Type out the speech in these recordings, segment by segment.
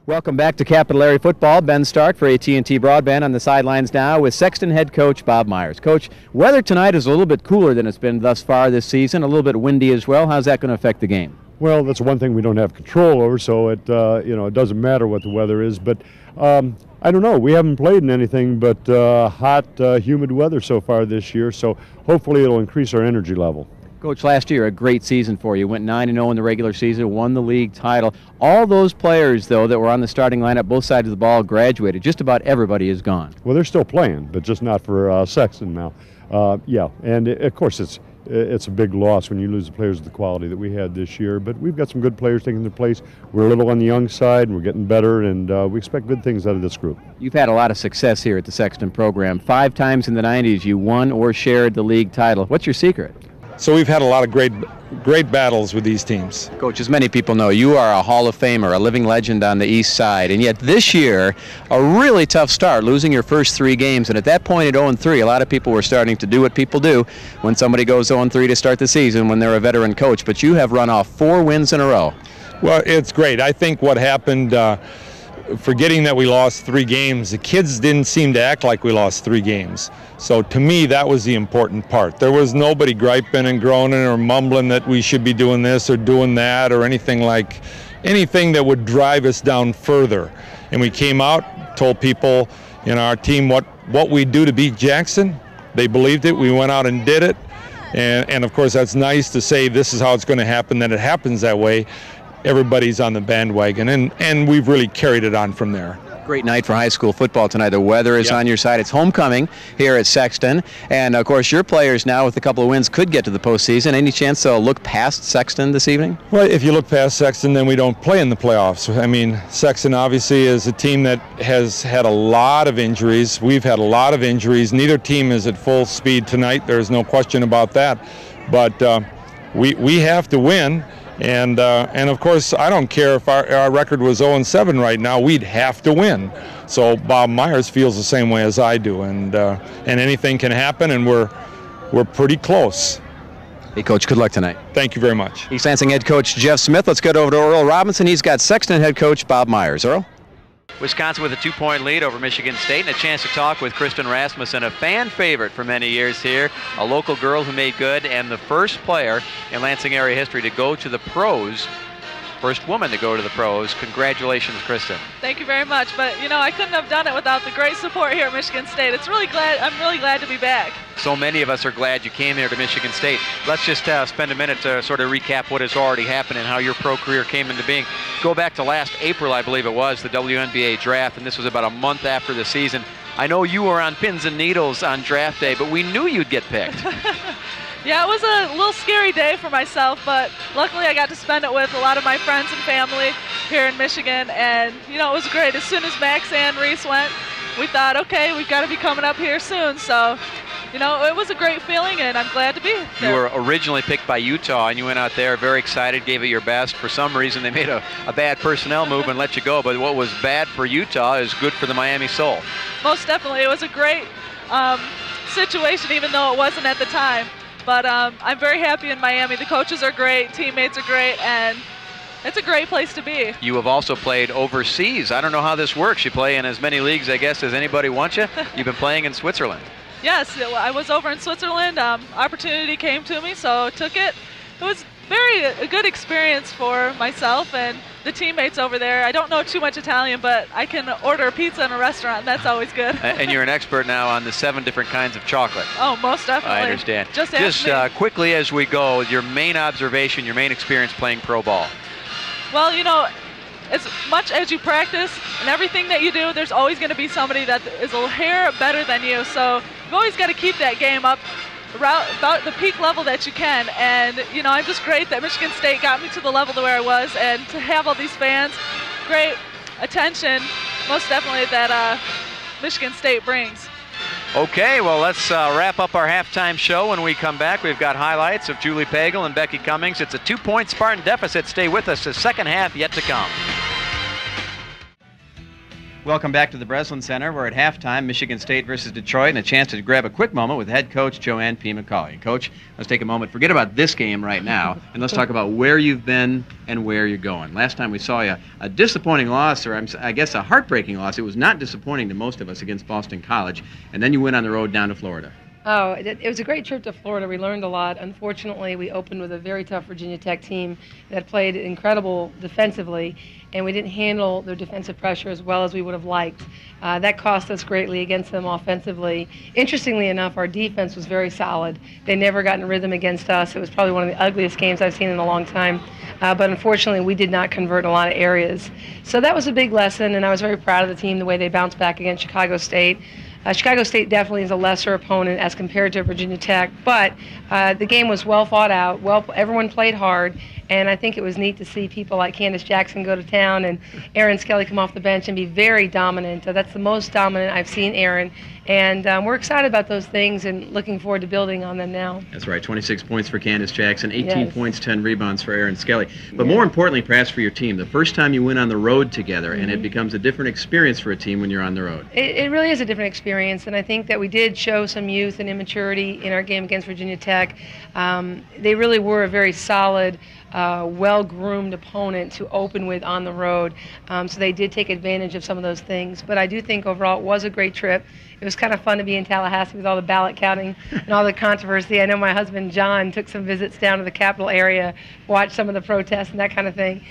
Welcome back to Capital Area Football. Ben Stark for AT&T Broadband on the sidelines now with Sexton head coach Bob Myers. Coach, weather tonight is a little bit cooler than it's been thus far this season, a little bit windy as well. How's that going to affect the game? Well, that's one thing we don't have control over, so it it doesn't matter what the weather is. But I don't know. We haven't played in anything but hot, humid weather so far this year, so hopefully it'll increase our energy level. Coach, last year a great season for you. Went 9-0 in the regular season, won the league title. All those players, though, that were on the starting lineup, both sides of the ball, graduated. Just about everybody is gone. Well, they're still playing, but just not for Sexton now. And of course it's a big loss when you lose the players of the quality that we had this year. But we've got some good players taking their place. We're a little on the young side, and we're getting better, and we expect good things out of this group. You've had a lot of success here at the Sexton program. 5 times in the 90s you won or shared the league title. What's your secret? So we've had a lot of great battles with these teams. Coach, as many people know, you are a Hall of Famer, a living legend on the East Side, and yet this year, a really tough start, losing your first 3 games, and at that point at 0-3, a lot of people were starting to do what people do when somebody goes 0-3 to start the season when they're a veteran coach, but you have run off 4 wins in a row. Well, it's great. I think what happened, forgetting that we lost 3 games, the kids didn't seem to act like we lost 3 games. So to me, that was the important part. There was nobody griping and groaning or mumbling that we should be doing this or doing that or anything that would drive us down further. And we came out, told people in our team what we do to beat Jackson. They believed it. We went out and did it. And of course, that's nice to say this is how it's going to happen, that it happens that way. Everybody's on the bandwagon, and we've really carried it on from there. Great night for high school football tonight. The weather is on your side. It's homecoming here at Sexton. And, of course, your players now with a couple of wins could get to the postseason. Any chance they'll look past Sexton this evening? Well, if you look past Sexton, then we don't play in the playoffs. I mean, Sexton obviously is a team that has had a lot of injuries. We've had a lot of injuries. Neither team is at full speed tonight. There's no question about that. But we have to win. And of course, I don't care if our record was 0-7 right now. We'd have to win. So Bob Myers feels the same way as I do, and anything can happen, and we're pretty close. Hey, Coach, good luck tonight. Thank you very much. East Lansing head coach Jeff Smith. Let's get over to Earl Robinson. He's got Sexton head coach Bob Myers. Earl? Wisconsin with a 2-point lead over Michigan State, and a chance to talk with Kristen Rasmussen, a fan favorite for many years here, a local girl who made good, and the first player in Lansing area history to go to the pros, first woman to go to the pros. Congratulations, Kristen. Thank you very much, but I couldn't have done it without the great support here at Michigan State. I'm really glad to be back. So many of us are glad you came here to Michigan State. Let's just spend a minute to sort of recap what has already happened and how your pro career came into being. Go back to last April, I believe it was, the WNBA draft, and this was about a month after the season. I know you were on pins and needles on draft day, but we knew you'd get picked. Yeah, it was a little scary day for myself, but luckily I got to spend it with a lot of my friends and family here in Michigan, and it was great. As soon as Max and Reese went, we thought, okay, we've got to be coming up here soon, so it was a great feeling, and I'm glad to be there. You were originally picked by Utah, and you went out there very excited, gave it your best. For some reason, they made a bad personnel move and let you go, but what was bad for Utah is good for the Miami Soul. Most definitely. It was a great situation, even though it wasn't at the time. But I'm very happy in Miami. The coaches are great, teammates are great, and it's a great place to be. You have also played overseas. I don't know how this works. You play in as many leagues, I guess, as anybody wants you. You've been playing in Switzerland. Yes, I was over in Switzerland. Opportunity came to me, so took it. It was a good experience for myself and the teammates over there. I don't know too much Italian, but I can order a pizza in a restaurant, and that's always good. And you're an expert now on the 7 different kinds of chocolate. Oh, most definitely. I understand. Just quickly as we go, your main observation, your main experience playing pro ball. Well, as much as you practice and everything that you do, there's always going to be somebody that is a hair better than you. So you've always got to keep that game up about the peak level that you can. And, I'm just great that Michigan State got me to the level to where I was, and to have all these fans, great attention, most definitely that Michigan State brings. Okay, well, let's wrap up our halftime show. When we come back, we've got highlights of Julie Pagel and Becky Cummings. It's a 2-point Spartan deficit. Stay with us. The second half yet to come. Welcome back to the Breslin Center. We're at halftime, Michigan State versus Detroit, and a chance to grab a quick moment with head coach Joanne P. McCauley. Coach, let's take a moment. Forget about this game right now, and let's talk about where you've been and where you're going. Last time we saw you, a disappointing loss, or I guess a heartbreaking loss. It was not disappointing to most of us against Boston College, and then you went on the road down to Florida. Oh, it was a great trip to Florida. We learned a lot. Unfortunately, we opened with a very tough Virginia Tech team that played incredible defensively, and we didn't handle their defensive pressure as well as we would have liked. That cost us greatly against them offensively. Interestingly enough, our defense was very solid. They never got in rhythm against us. It was probably one of the ugliest games I've seen in a long time. But unfortunately, we did not convert in a lot of areas. So that was a big lesson, and I was very proud of the team, the way they bounced back against Chicago State. Chicago State definitely is a lesser opponent as compared to Virginia Tech, but the game was well fought out. Everyone played hard, and I think it was neat to see people like Candace Jackson go to town and Erin Skelly come off the bench and be very dominant. That's the most dominant I've seen Erin, and we're excited about those things and looking forward to building on them now. That's right, 26 points for Candace Jackson, 18 Yes. points, 10 rebounds for Erin Skelly. But more importantly, perhaps for your team, the first time you went on the road together, and it becomes a different experience for a team when you're on the road. It really is a different experience, and I think that we did show some youth and immaturity in our game against Virginia Tech. They really were a very solid, well-groomed opponent to open with on the road, so they did take advantage of some of those things. But I do think overall it was a great trip. It was kind of fun to be in Tallahassee with all the ballot counting and all the controversy. I know my husband John took some visits down to the Capitol area, watched some of the protests and that kind of thing.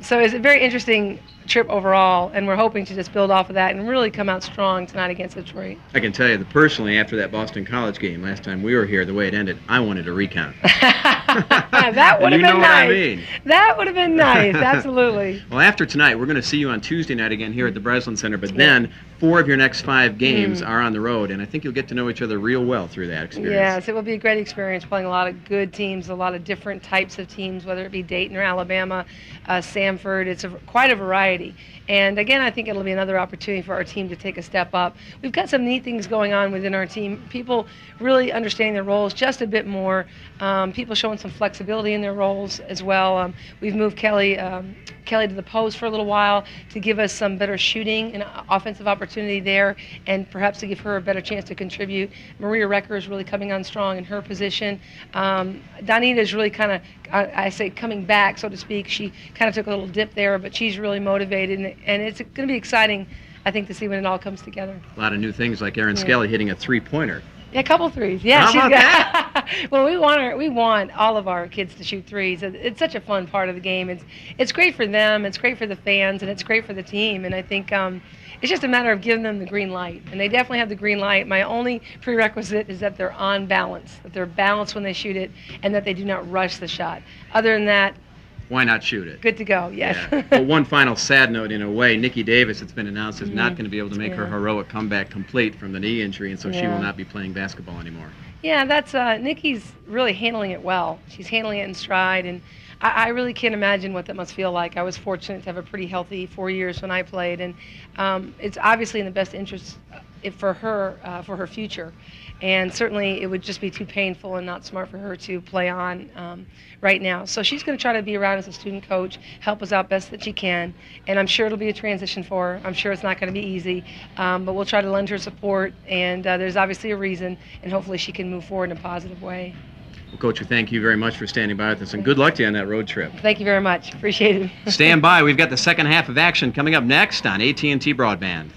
So it's a very interesting trip overall, and we're hoping to just build off of that and really come out strong tonight against Detroit. I can tell you that personally, after that Boston College game last time we were here, the way it ended, I wanted a recount. That would have been You know what I nice. mean. That would have been nice, absolutely. Well, after tonight, we're going to see you on Tuesday night again here at the Breslin Center, but then 4 of your next 5 games are on the road, and I think you'll get to know each other real well through that experience. Yes, it will be a great experience playing a lot of good teams, a lot of different types of teams, whether it be Dayton or Alabama, Samford. It's quite a variety. And again, I think it'll be another opportunity for our team to take a step up. We've got some neat things going on within our team. People really understanding their roles just a bit more. People showing some flexibility in their roles as well. We've moved Kelly to the post for a little while to give us some better shooting and offensive opportunity there, and perhaps to give her a better chance to contribute. Maria Recker is really coming on strong in her position. Donita is really kind of, I say, coming back, so to speak. She kind of took a little dip there, but she's really motivated, and it's going to be exciting, I think, to see when it all comes together. A lot of new things like Erin Skelly hitting a three-pointer. Yeah, a couple threes. Yeah, How about that? Well, we want all of our kids to shoot threes. It's such a fun part of the game. It's great for them. It's great for the fans, and it's great for the team. And I think it's just a matter of giving them the green light. And they definitely have the green light. My only prerequisite is that they're on balance, that they're balanced when they shoot it, and that they do not rush the shot. Other than that, Why not shoot it? good to go. Yes. Yeah. Well, one final sad note, in a way, Nikki Davis, it's been announced, is not going to be able to make her heroic comeback complete from the knee injury, and so she will not be playing basketball anymore. Yeah, that's Nikki's really handling it well. She's handling it in stride, and I really can't imagine what that must feel like. I was fortunate to have a pretty healthy 4 years when I played, and it's obviously in the best interest for her future. And certainly it would just be too painful and not smart for her to play on right now. So she's going to try to be around as a student coach, help us out best that she can. And I'm sure it'll be a transition for her. I'm sure it's not going to be easy. But we'll try to lend her support. And there's obviously a reason. And hopefully she can move forward in a positive way. Well, Coach, we thank you very much for standing by with us, and good luck to you on that road trip. Thank you very much. Appreciate it. Stand by. We've got the second half of action coming up next on AT&T Broadband.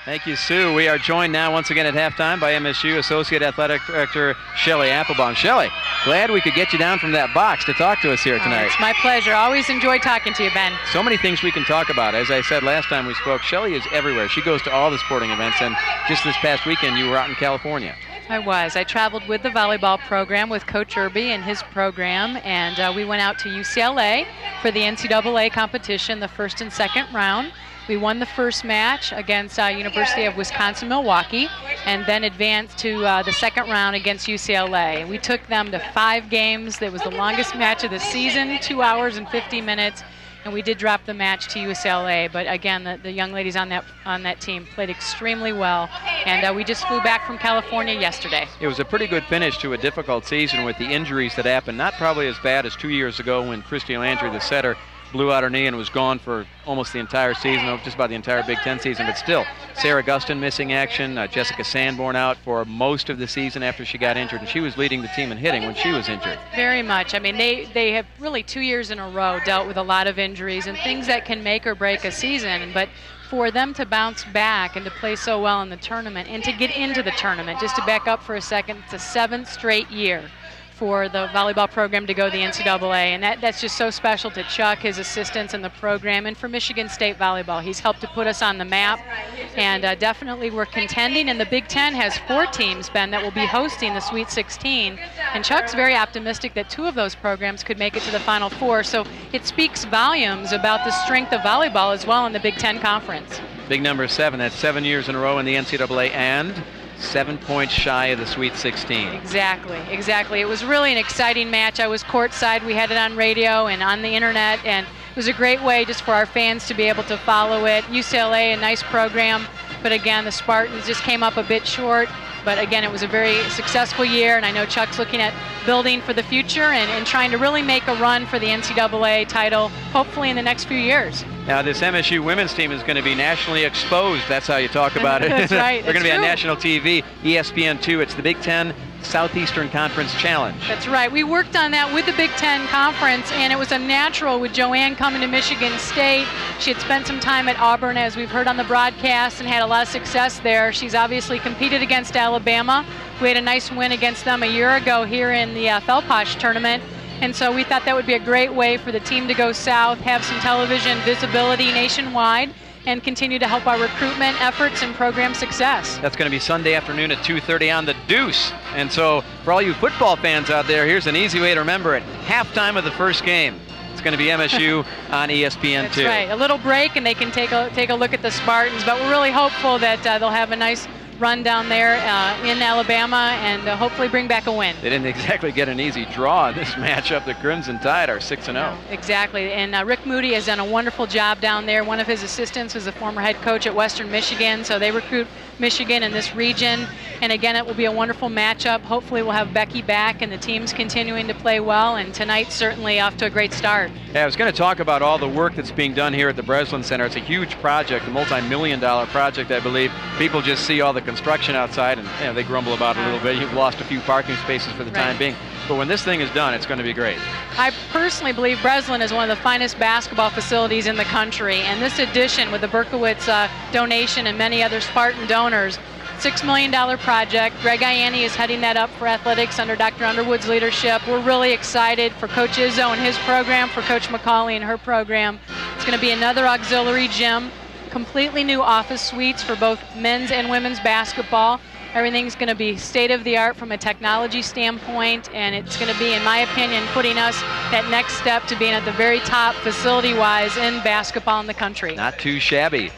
Thank you, Sue. We are joined now once again at halftime by MSU Associate Athletic Director Shelly Applebaum. Shelly, glad we could get you down from that box to talk to us here tonight. It's my pleasure. Always enjoy talking to you, Ben. So many things we can talk about. As I said last time we spoke, Shelly is everywhere. She goes to all the sporting events, and just this past weekend you were out in California. I was. I traveled with the volleyball program with Coach Irby and his program, and we went out to UCLA for the NCAA competition, the first and second round. We won the first match against University of Wisconsin-Milwaukee, and then advanced to the second round against UCLA. We took them to 5 games. That was the longest match of the season, 2 hours and 50 minutes, and we did drop the match to UCLA. But again, the young ladies on that team played extremely well, and we just flew back from California yesterday. It was a pretty good finish to a difficult season with the injuries that happened. Not probably as bad as 2 years ago when Christy Landry, the setter, blew out her knee and was gone for almost the entire season, just about the entire Big Ten season, but still. Sarah Gustin missing action, Jessica Sanborn out for most of the season after she got injured, and she was leading the team in hitting when she was injured. Very much. I mean, they have really 2 years in a row dealt with a lot of injuries and things that can make or break a season, but for them to bounce back and to play so well in the tournament and to get into the tournament, just to back up for a second, it's a 7th straight year for the volleyball program to go to the NCAA, and that's just so special to Chuck, his assistants, and the program, and for Michigan State volleyball. He's helped to put us on the map, and definitely we're contending, and the Big Ten has 4 teams, Ben, that will be hosting the Sweet 16, and Chuck's very optimistic that 2 of those programs could make it to the Final Four, so it speaks volumes about the strength of volleyball as well in the Big Ten Conference. Big number 7, that's 7 years in a row in the NCAA, and 7 points shy of the Sweet 16. Exactly, exactly. It was really an exciting match. I was courtside. We had it on radio and on the internet, and it was a great way just for our fans to be able to follow it. UCLA, a nice program, but again, the Spartans just came up a bit short. But again, it was a very successful year, and I know Chuck's looking at building for the future and trying to really make a run for the NCAA title, hopefully in the next few years. Now, this MSU women's team is going to be nationally exposed. That's how you talk about it. That's right. They're going to be on national TV, ESPN2. It's the Big Ten Southeastern Conference Challenge. That's right. We worked on that with the Big Ten Conference, and it was a natural with Joanne coming to Michigan State. She had spent some time at Auburn, as we've heard on the broadcast, and had a lot of success there. She's obviously competed against Alabama. We had a nice win against them a year ago here in the Felposh tournament. And so we thought that would be a great way for the team to go south, have some television visibility nationwide, and continue to help our recruitment efforts and program success. That's going to be Sunday afternoon at 2:30 on the Deuce. And so for all you football fans out there, here's an easy way to remember it. Halftime of the first game. It's going to be MSU on ESPN2. That's right. A little break, and they can take a look at the Spartans. But we're really hopeful that they'll have a nice run down there in Alabama and hopefully bring back a win. They didn't exactly get an easy draw in this matchup. The Crimson Tide are 6-0. No, exactly, and Rick Moody has done a wonderful job down there. One of his assistants was a former head coach at Western Michigan, so they recruit Michigan in this region. And again, it will be a wonderful matchup. Hopefully we'll have Becky back and the team's continuing to play well, and tonight's certainly off to a great start. Yeah, I was going to talk about all the work that's being done here at the Breslin Center. It's a huge project, a multi-million-dollar project, I believe. People just see all the construction outside and they grumble about it a little bit. You've lost a few parking spaces for the time being. But when this thing is done, it's going to be great. I personally believe Breslin is one of the finest basketball facilities in the country, and this addition with the Berkowitz donation and many other Spartan donors, $6 million project. Greg Ianni is heading that up for athletics under Dr. Underwood's leadership. We're really excited for Coach Izzo and his program, for Coach McCauley and her program. It's going to be another auxiliary gym, completely new office suites for both men's and women's basketball. Everything's going to be state-of-the-art from a technology standpoint, and it's going to be, in my opinion, putting us that next step to being at the very top facility-wise in basketball in the country. Not too shabby.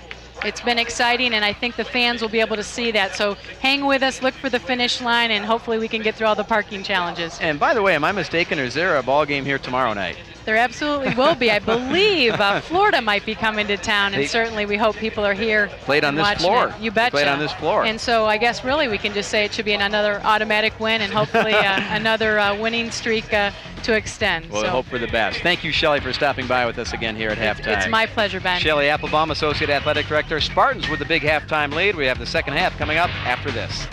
It's been exciting, and I think the fans will be able to see that. So hang with us, look for the finish line, and hopefully we can get through all the parking challenges. And by the way, am I mistaken, or is there a ball game here tomorrow night? There absolutely will be. I believe Florida might be coming to town, and certainly we hope people are here. Played on this floor. You betcha. Played on this floor. And so I guess really we can just say it should be another automatic win, and hopefully another winning streak to extend. We'll hope for the best. Thank you, Shelley, for stopping by with us again here at halftime. It's my pleasure, Ben. Shelley Applebaum, Associate Athletic Director. Spartans with the big halftime lead. We have the second half coming up after this.